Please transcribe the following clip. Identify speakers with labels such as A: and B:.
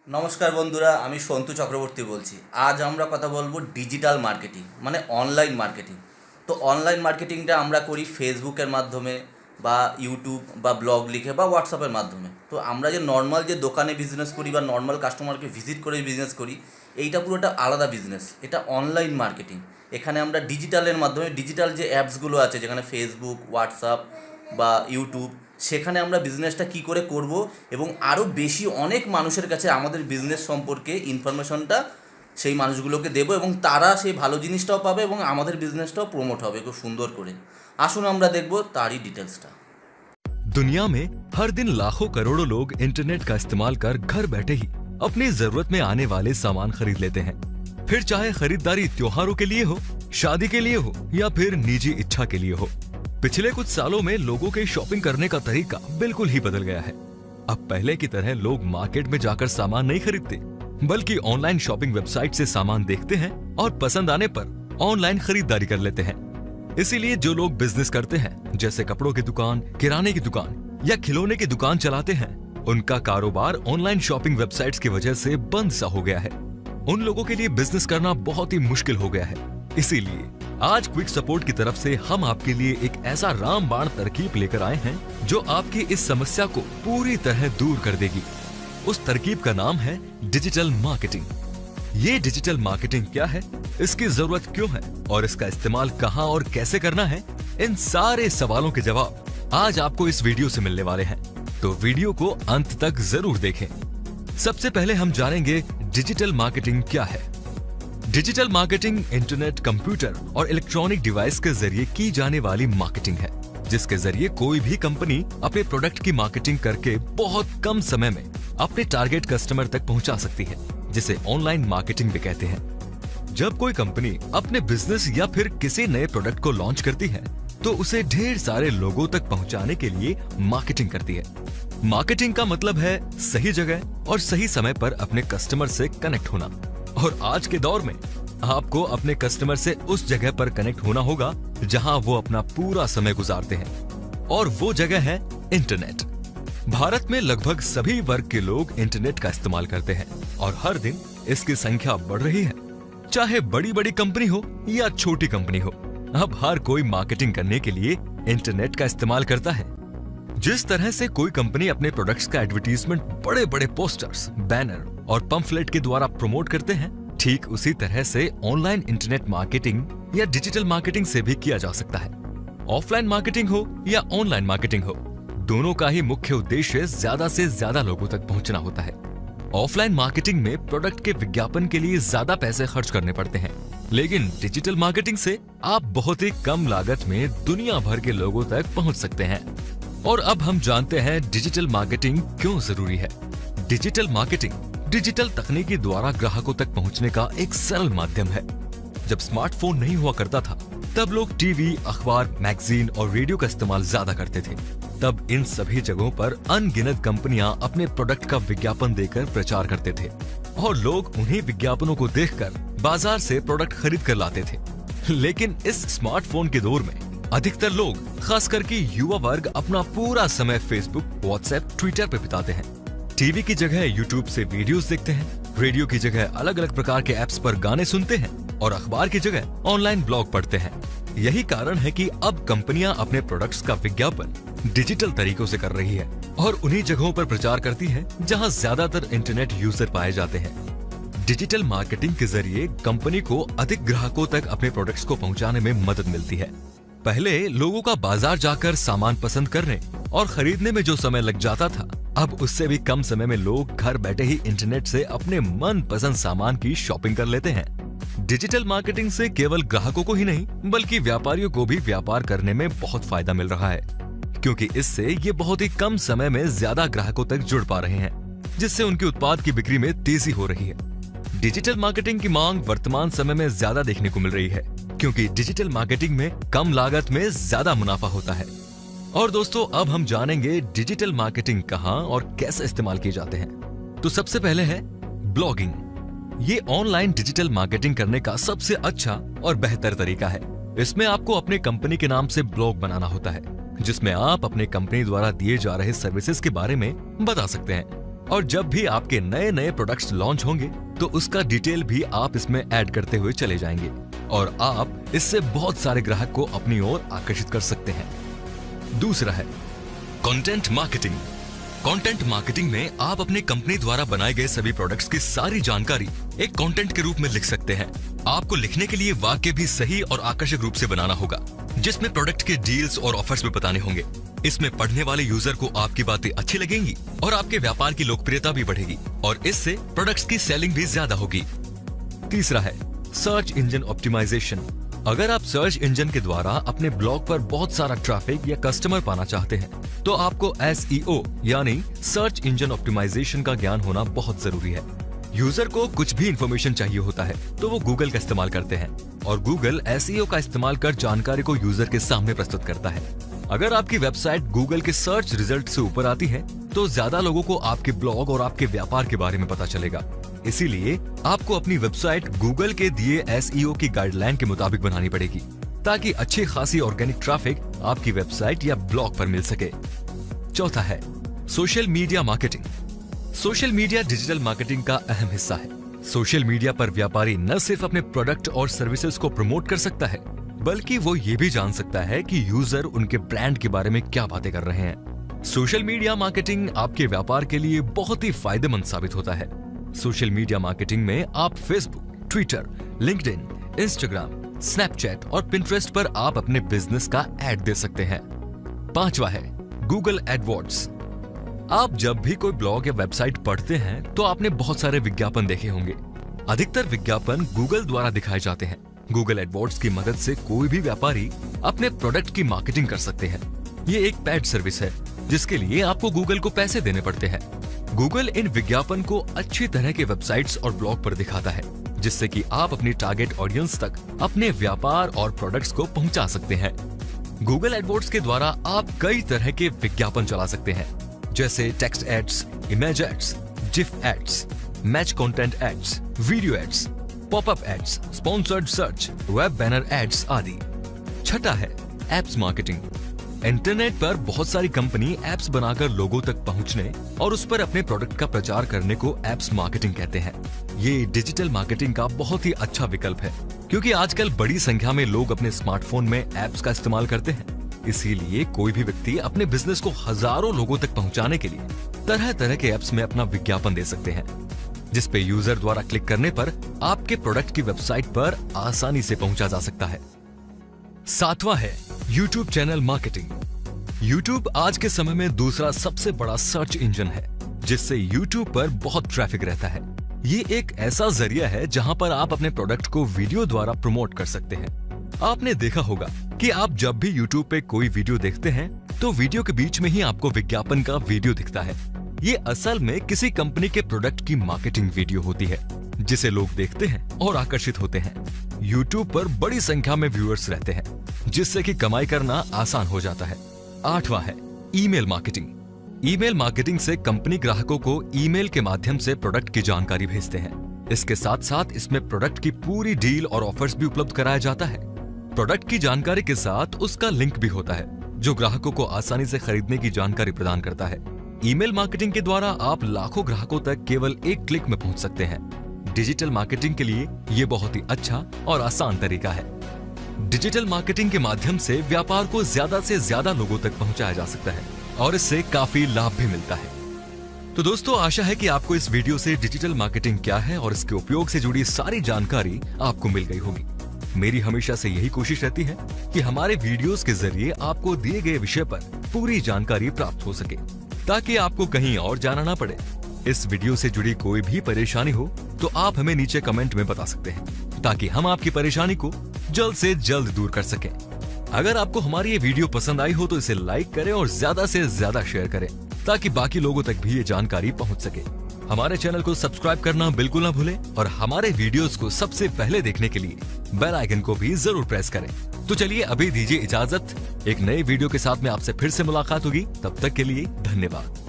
A: নমস্কার বন্ধুরা, আমি সন্তু চক্রবর্তী বলছি। আজ আমরা কথা বলবো ডিজিটাল মার্কেটিং মানে অনলাইন মার্কেটিং। তো অনলাইন মার্কেটিংটা আমরা করি ফেসবুকের মাধ্যমে বা ইউটিউব বা ব্লগ লিখে বা হোয়াটসঅ্যাপের মাধ্যমে। তো আমরা যে নর্মাল যে দোকানে বিজনেস করি বা নর্মাল কাস্টমারকে ভিজিট করে বিজনেস করি, এইটা পুরোটা আলাদা বিজনেস। এটা অনলাইন মার্কেটিং। এখানে আমরা ডিজিটালের মাধ্যমে ডিজিটাল যে অ্যাপসগুলো আছে, যেখানে ফেসবুক, হোয়াটসঅ্যাপ বা ইউটিউব, সেখানে আমরা বিজনেসটা কী করে করব এবং আরও বেশি অনেক মানুষের কাছে আমাদের বিজনেস সম্পর্কে ইনফরমেশনটা সেই মানুষগুলোকে দেবো এবং তারা সেই ভালো জিনিসটাও পাবে এবং আমাদের বিজনেসটাও প্রমোট হবে খুব সুন্দর করে। আসুন আমরা দেখব তারই ডিটেলসটা।
B: दुनिया में हर दिन लाखों करोड़ों लोग इंटरनेट का इस्तेमाल कर घर बैठे ही अपनी जरूरत में आने वाले सामान खरीद लेते हैं। फिर चाहे खरीदारी त्योहारों के लिए हो, शादी के लिए हो या फिर निजी इच्छा के लिए हो। पिछले कुछ सालों में लोगों के शॉपिंग करने का तरीका बिल्कुल ही बदल गया है। अब पहले की तरह लोग मार्केट में जाकर सामान नहीं खरीदते, बल्कि ऑनलाइन शॉपिंग वेबसाइट से सामान देखते हैं और पसंद आने पर ऑनलाइन खरीदारी कर लेते हैं। इसीलिए जो लोग बिजनेस करते हैं, जैसे कपड़ों की दुकान, किराने की दुकान या खिलौने की दुकान चलाते हैं, उनका कारोबार ऑनलाइन शॉपिंग वेबसाइट्स की वजह से बंद सा हो गया है। उन लोगों के लिए बिजनेस करना बहुत ही मुश्किल हो गया है। इसीलिए आज क्विक सपोर्ट की तरफ से हम आपके लिए एक ऐसा रामबाण तरकीब लेकर आए हैं जो आपकी इस समस्या को पूरी तरह दूर कर देगी। उस तरकीब का नाम है डिजिटल मार्केटिंग। ये डिजिटल मार्केटिंग क्या है, इसकी जरूरत क्यों है और इसका इस्तेमाल कहां और कैसे करना है, इन सारे सवालों के जवाब आज आपको इस वीडियो से मिलने वाले हैं। तो वीडियो को अंत तक जरूर देखें। सबसे पहले हम जानेंगे डिजिटल मार्केटिंग क्या है। डिजिटल मार्केटिंग इंटरनेट, कंप्यूटर और इलेक्ट्रॉनिक डिवाइस के जरिए की जाने वाली मार्केटिंग है, जिसके जरिए कोई भी कंपनी अपने प्रोडक्ट की मार्केटिंग करके बहुत कम समय में अपने टारगेट कस्टमर तक पहुंचा सकती है, जिसे ऑनलाइन मार्केटिंग भी कहते हैं। जब कोई कंपनी अपने बिजनेस या फिर किसी नए प्रोडक्ट को लॉन्च करती है, तो उसे ढेर सारे लोगों तक पहुंचाने के लिए मार्केटिंग करती है। मार्केटिंग का मतलब है सही जगह और सही समय पर अपने कस्टमर से कनेक्ट होना। और आज के दौर में आपको अपने कस्टमर से उस जगह पर कनेक्ट होना होगा जहां वो अपना पूरा समय गुजारते हैं, और वो जगह है इंटरनेट। भारत में लगभग सभी वर्ग के लोग इंटरनेट का इस्तेमाल करते हैं और हर दिन इसकी संख्या बढ़ रही है। चाहे बड़ी बड़ी कंपनी हो या छोटी कंपनी हो, अब हर कोई मार्केटिंग करने के लिए इंटरनेट का इस्तेमाल करता है। जिस तरह से कोई कंपनी अपने प्रोडक्ट्स का एडवर्टीजमेंट बड़े बड़े पोस्टर्स, बैनर और पंफलेट के द्वारा प्रमोट करते हैं, ठीक उसी तरह से ऑनलाइन इंटरनेट मार्केटिंग या डिजिटल मार्केटिंग से भी किया जा सकता है। ऑफलाइन मार्केटिंग हो या ऑनलाइन मार्केटिंग हो, दोनों का ही मुख्य उद्देश्य ज्यादा से ज्यादा लोगों तक पहुंचना होता है। ऑफलाइन मार्केटिंग में प्रोडक्ट के विज्ञापन के लिए ज्यादा पैसे खर्च करने पड़ते हैं, लेकिन डिजिटल मार्केटिंग से आप बहुत ही कम लागत में दुनिया भर के लोगों तक पहुंच सकते हैं। और अब हम जानते हैं डिजिटल मार्केटिंग क्यों जरूरी है। डिजिटल मार्केटिंग डिजिटल तकनीकी द्वारा ग्राहकों तक पहुंचने का एक सरल माध्यम है। जब स्मार्टफोन नहीं हुआ करता था, तब लोग टीवी, अखबार, मैगजीन और रेडियो का इस्तेमाल ज्यादा करते थे। तब इन सभी जगहों पर अनगिनत कंपनियां अपने प्रोडक्ट का विज्ञापन देकर प्रचार करते थे, और लोग उन्हीं विज्ञापनों को देखकर बाजार से प्रोडक्ट खरीद कर लाते थे। लेकिन इस स्मार्टफोन के दौर में अधिकतर लोग, खास करके युवा वर्ग, अपना पूरा समय फेसबुक, व्हाट्सएप, ट्विटर पर बिताते हैं। टीवी की जगह यूट्यूब से वीडियोस देखते हैं, रेडियो की जगह अलग अलग प्रकार के ऐप्स पर गाने सुनते हैं और अखबार की जगह ऑनलाइन ब्लॉग पढ़ते हैं। यही कारण है कि अब कंपनियां अपने प्रोडक्ट्स का विज्ञापन डिजिटल तरीकों से कर रही है और उन्हीं जगहों पर प्रचार करती है जहां ज्यादातर इंटरनेट यूजर पाए जाते हैं। डिजिटल मार्केटिंग के जरिए कंपनी को अधिक ग्राहकों तक अपने प्रोडक्ट्स को पहुंचाने में मदद मिलती है। पहले लोगों का बाजार जाकर सामान पसंद करने और खरीदने में जो समय लग जाता था, अब उससे भी कम समय में लोग घर बैठे ही इंटरनेट से अपने मन पसंद सामान की शॉपिंग कर लेते हैं। डिजिटल मार्केटिंग से केवल ग्राहकों को ही नहीं, बल्कि व्यापारियों को भी व्यापार करने में बहुत फायदा मिल रहा है, क्योंकि इससे ये बहुत ही कम समय में ज्यादा ग्राहकों तक जुड़ पा रहे हैं, जिससे उनके उत्पाद की बिक्री में तेजी हो रही है। डिजिटल मार्केटिंग की मांग वर्तमान समय में ज्यादा देखने को मिल रही है, क्योंकि डिजिटल मार्केटिंग में कम लागत में ज्यादा मुनाफा होता है। और दोस्तों, अब हम जानेंगे डिजिटल मार्केटिंग कहां और कैसे इस्तेमाल किए जाते हैं। तो सबसे पहले है ब्लॉगिंग। ये ऑनलाइन डिजिटल मार्केटिंग करने का सबसे अच्छा और बेहतर तरीका है। इसमें आपको अपने कंपनी के नाम से ब्लॉग बनाना होता है, जिसमें आप अपने कंपनी द्वारा दिए जा रहे सर्विसेज के बारे में बता सकते हैं। और जब भी आपके नए नए प्रोडक्ट्स लॉन्च होंगे तो उसका डिटेल भी आप इसमें ऐड करते हुए चले जाएंगे और आप इससे बहुत सारे ग्राहक को अपनी ओर आकर्षित कर सकते हैं। दूसरा है कंटेंट मार्केटिंग। कंटेंट मार्केटिंग में आप अपने कंपनी द्वारा बनाए गए सभी प्रोडक्ट्स की सारी जानकारी एक कंटेंट के रूप में लिख सकते हैं। आपको लिखने के लिए वाक्य भी सही और आकर्षक रूप से बनाना होगा, जिसमें प्रोडक्ट के डील्स और ऑफर्स भी बताने होंगे। इसमें पढ़ने वाले यूजर को आपकी बातें अच्छी लगेंगी और आपके व्यापार की लोकप्रियता भी बढ़ेगी और इससे प्रोडक्ट्स की सेलिंग भी ज्यादा होगी। तीसरा है सर्च इंजन ऑप्टिमाइजेशन। अगर आप सर्च इंजन के द्वारा अपने ब्लॉग पर बहुत सारा ट्रैफिक या कस्टमर पाना चाहते हैं तो आपको SEO यानी सर्च इंजन ऑप्टिमाइजेशन का ज्ञान होना बहुत जरूरी है। यूजर को कुछ भी इंफॉर्मेशन चाहिए होता है तो वो गूगल का इस्तेमाल करते हैं और गूगल SEO का इस्तेमाल कर जानकारी को यूजर के सामने प्रस्तुत करता है। अगर आपकी वेबसाइट गूगल के सर्च रिजल्ट से ऊपर आती है तो ज्यादा लोगों को आपके ब्लॉग और आपके व्यापार के बारे में पता चलेगा। इसीलिए आपको अपनी वेबसाइट गूगल के दिए SEO की गाइडलाइन के मुताबिक बनानी पड़ेगी ताकि अच्छी खासी ऑर्गेनिक ट्रैफिक आपकी वेबसाइट या ब्लॉग पर मिल सके। चौथा है social media marketing. Social media digital marketing का अहम हिस्सा है। सोशल मीडिया पर व्यापारी न सिर्फ अपने प्रोडक्ट और सर्विसेज को प्रमोट कर सकता है बल्कि वो ये भी जान सकता है कि यूजर उनके ब्रांड के बारे में क्या बातें कर रहे हैं। सोशल मीडिया मार्केटिंग आपके व्यापार के लिए बहुत ही फायदेमंद साबित होता है। सोशल मीडिया मार्केटिंग में आप Facebook, Twitter, LinkedIn, Instagram, Snapchat और पिंटरेस्ट पर आप अपने बिजनेस का ऐड दे सकते हैं। पांचवा है गूगल एडवर्ड्स। आप जब भी कोई ब्लॉग या वेबसाइट पढ़ते हैं तो आपने बहुत सारे विज्ञापन देखे होंगे। अधिकतर विज्ञापन गूगल द्वारा दिखाए जाते हैं। गूगल एडवर्ड्स की मदद से कोई भी व्यापारी अपने प्रोडक्ट की मार्केटिंग कर सकते हैं। ये एक पेड सर्विस है जिसके लिए आपको गूगल को पैसे देने पड़ते हैं। गूगल इन विज्ञापन को अच्छी तरह के वेबसाइट्स और ब्लॉग पर दिखाता है जिससे कि आप अपनी टारगेट ऑडियंस तक अपने व्यापार और प्रोडक्ट्स को पहुंचा सकते हैं। गूगल एडवर्ड्स के द्वारा आप कई तरह के विज्ञापन चला सकते हैं जैसे text ads, image ads, GIF ads, match content ads, video ads, popup ads, sponsored search, web banner ads आदि। छठा है एप्स मार्केटिंग। इंटरनेट पर बहुत सारी कंपनी एप्स बनाकर लोगों तक पहुंचने और उस पर अपने प्रोडक्ट का प्रचार करने को एप्स मार्केटिंग कहते हैं। ये डिजिटल मार्केटिंग का बहुत ही अच्छा विकल्प है क्योंकि आजकल बड़ी संख्या में लोग अपने स्मार्टफोन में एप्स का इस्तेमाल करते हैं। इसीलिए कोई भी व्यक्ति अपने बिजनेस को हजारों लोगों तक पहुंचाने के लिए तरह तरह के एप्स में अपना विज्ञापन दे सकते हैं जिस पे यूजर द्वारा क्लिक करने पर आपके प्रोडक्ट की वेबसाइट पर आसानी से पहुंचा जा सकता है। सातवां है यूट्यूब चैनल मार्केटिंग। यूट्यूब आज के समय में दूसरा सबसे बड़ा सर्च इंजन है जिससे यूट्यूब पर बहुत ट्रैफिक रहता है। ये एक ऐसा जरिया है जहां पर आप अपने प्रोडक्ट को वीडियो द्वारा प्रमोट कर सकते हैं। आपने देखा होगा कि आप जब भी यूट्यूब पे कोई वीडियो देखते हैं तो वीडियो के बीच में ही आपको विज्ञापन का वीडियो दिखता है। ये असल में किसी कंपनी के प्रोडक्ट की मार्केटिंग वीडियो होती है जिसे लोग देखते हैं और आकर्षित होते हैं। यूट्यूब पर बड़ी संख्या में व्यूअर्स रहते हैं जिससे कि कमाई करना आसान हो जाता है। आठवां है ईमेल मार्केटिंग। ईमेल मार्केटिंग से कंपनी ग्राहकों को ईमेल के माध्यम से प्रोडक्ट की जानकारी भेजते हैं। इसके साथ साथ इसमें प्रोडक्ट की पूरी डील और ऑफर्स भी उपलब्ध कराया जाता है। प्रोडक्ट की जानकारी के साथ उसका लिंक भी होता है जो ग्राहकों को आसानी से खरीदने की जानकारी प्रदान करता है। ईमेल मार्केटिंग के द्वारा आप लाखों ग्राहकों तक केवल एक क्लिक में पहुंच सकते हैं। डिजिटल मार्केटिंग के लिए ये बहुत ही अच्छा और आसान तरीका है। डिजिटल मार्केटिंग के माध्यम से व्यापार को ज्यादा से ज्यादा लोगों तक पहुंचाया जा सकता है और इससे काफी लाभ भी मिलता है। तो दोस्तों, आशा है कि आपको इस वीडियो से डिजिटल मार्केटिंग क्या है और इसके उपयोग से जुड़ी सारी जानकारी आपको मिल गई होगी। मेरी हमेशा से यही कोशिश रहती है कि हमारे वीडियोस के जरिए आपको दिए गए विषय पर पूरी जानकारी प्राप्त हो सके ताकि आपको कहीं और जाना ना पड़े। इस वीडियो से जुड़ी कोई भी परेशानी हो तो आप हमें नीचे कमेंट में बता सकते हैं ताकि हम आपकी परेशानी को जल्द से जल्द दूर कर सकें। अगर आपको हमारी ये वीडियो पसंद आई हो तो इसे लाइक करें और ज्यादा से ज्यादा शेयर करें ताकि बाकी लोगों तक भी ये जानकारी पहुंच सके। हमारे चैनल को सब्सक्राइब करना बिल्कुल ना भूलें और हमारे वीडियोस को सबसे पहले देखने के लिए बेल आइकन को भी जरूर प्रेस करें। तो चलिए अभी दीजिए इजाजत। एक नए वीडियो के साथ में आपसे फिर से मुलाकात होगी। तब तक के लिए धन्यवाद।